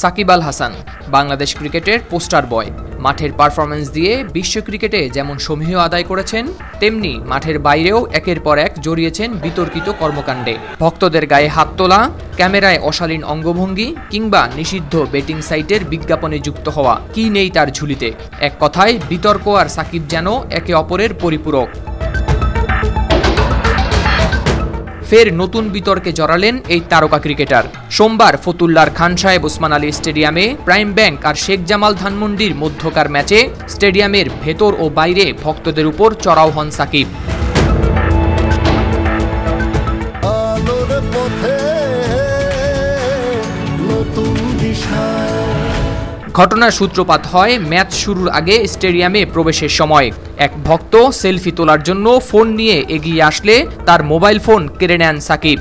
সাকিব আল হাসান বাংলাদেশ ক্রিকেটের পোস্টার বয়। মাঠের পারফরম্যান্স দিয়ে বিশ্ব ক্রিকেটে যেমন সমীহ আদায় করেছেন, তেমনি মাঠের বাইরেও একের পর এক জড়িয়েছেন বিতর্কিত কর্মকাণ্ডে। ভক্তদের গায়ে হাত তোলা, ক্যামেরায় অশালীন অঙ্গভঙ্গি কিংবা নিষিদ্ধ বেটিং সাইটের বিজ্ঞাপনে যুক্ত হওয়া, কি নেই তার ঝুলিতে। এক কথায় বিতর্ক আর সাকিব যেন একে অপরের পরিপূরক। ফের নতুন বিতর্কে জড়ালেন এই তারকা ক্রিকেটার। সোমবার ফতুল্লার খান সাহেব ওসমান আলী স্টেডিয়ামে প্রাইম ব্যাংক আর শেখ জামাল ধানমন্ডির মধ্যকার ম্যাচে স্টেডিয়ামের ভেতর ও বাইরে ভক্তদের উপর চড়াও হন সাকিব। ঘটনার সূত্রপাত হয় ম্যাচ শুরুর আগে স্টেডিয়ামে প্রবেশের সময়। এক ভক্ত সেলফি তোলার জন্য ফোন নিয়ে এগিয়ে আসলে তার মোবাইল ফোন কেড়ে নেন সাকিব।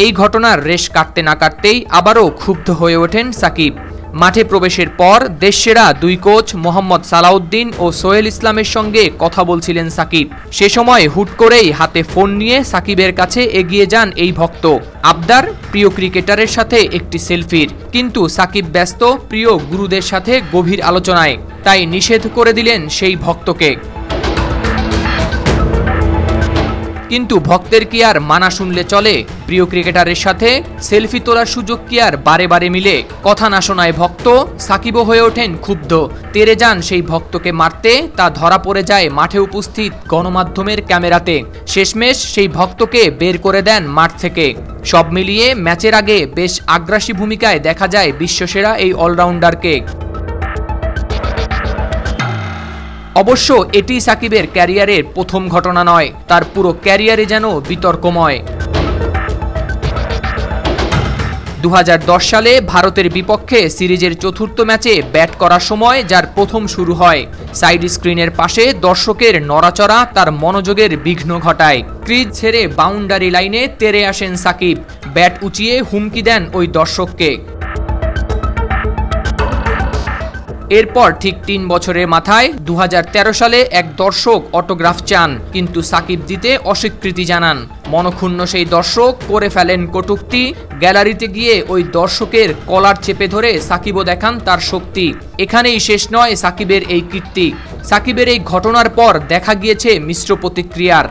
এই ঘটনার রেশ কাটতে না কাটতেই আবারও ক্ষুব্ধ হয়ে ওঠেন সাকিব। মাঠে প্রবেশের পর দেশসেরা দুই কোচ মোহাম্মদ সালাউদ্দিন ও সোহেল ইসলামের সঙ্গে কথা বলছিলেন সাকিব। সে সময় হুট করেই হাতে ফোন নিয়ে সাকিবের কাছে এগিয়ে যান এই ভক্ত। আবদার প্রিয় ক্রিকেটারের সাথে একটি সেলফির, কিন্তু সাকিব ব্যস্ত প্রিয় গুরুদের সাথে গভীর আলোচনায়, তাই নিষেধ করে দিলেন সেই ভক্তকে। কিন্তু ভক্তের কি আর মানা শুনলে চলে? প্রিয় ক্রিকেটারের সাথে সেলফি তোলার সুযোগ কি আর বারে বারে মিলে? কথা না শোনায় ভক্ত, সাকিবও হয়ে ওঠেন ক্ষুব্ধ। তেড়ে যান সেই ভক্তকে মারতে, তা ধরা পড়ে যায় মাঠে উপস্থিত গণমাধ্যমের ক্যামেরাতে। শেষমেশ সেই ভক্তকে বের করে দেন মাঠ থেকে। সব মিলিয়ে ম্যাচের আগে বেশ আগ্রাসী ভূমিকায় দেখা যায় বিশ্বসেরা এই অলরাউন্ডারকে। অবশ্য এটি সাকিবের ক্যারিয়ারের প্রথম ঘটনা নয়, তার পুরো ক্যারিয়ারে যেন বিতর্কময়। 2010 সালে ভারতের বিপক্ষে সিরিজের চতুর্থ ম্যাচে ব্যাট করার সময় যার প্রথম শুরু হয়, সাইড স্ক্রিনের পাশে দর্শকের নড়াচড়া তার মনোযোগের বিঘ্ন ঘটায়। ক্রিজ ছেড়ে বাউন্ডারি লাইনে তেড়ে আসেন সাকিব, ব্যাট উঁচিয়ে হুমকি দেন ওই দর্শককে। এরপর ঠিক 3 বছরের মাথায় 2013 সালে এক দর্শক অটোগ্রাফ চান, কিন্তু সাকিব দিতে অস্বীকৃতি জানান। মনক্ষুণ্ণ সেই দর্শক করে ফেলেন কটূক্তি। গ্যালারিতে গিয়ে ওই দর্শকের কলার চেপে ধরে সাকিবও দেখান তার শক্তি। এখানেই শেষ নয় সাকিবের এই কীর্তি। সাকিবের এই ঘটনার পর দেখা গিয়েছে মিশ্র প্রতিক্রিয়ার।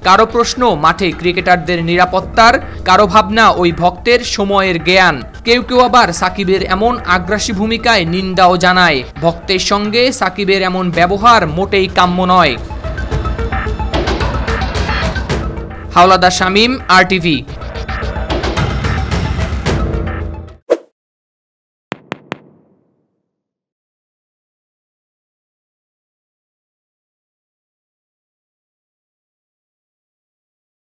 কারো প্রশ্ন মাঠে ক্রিকেটারদের নিরাপত্তার, কারো ভাবনা ওই ভক্তের সময়ের জ্ঞান। কেউ কেউ আবার সাকিবের এমন আগ্রাসী ভূমিকায় নিন্দাও জানায়। ভক্তের সঙ্গে সাকিবের এমন ব্যবহার মোটেই কাম্য নয়। হাওলাদার শামীম, RTV।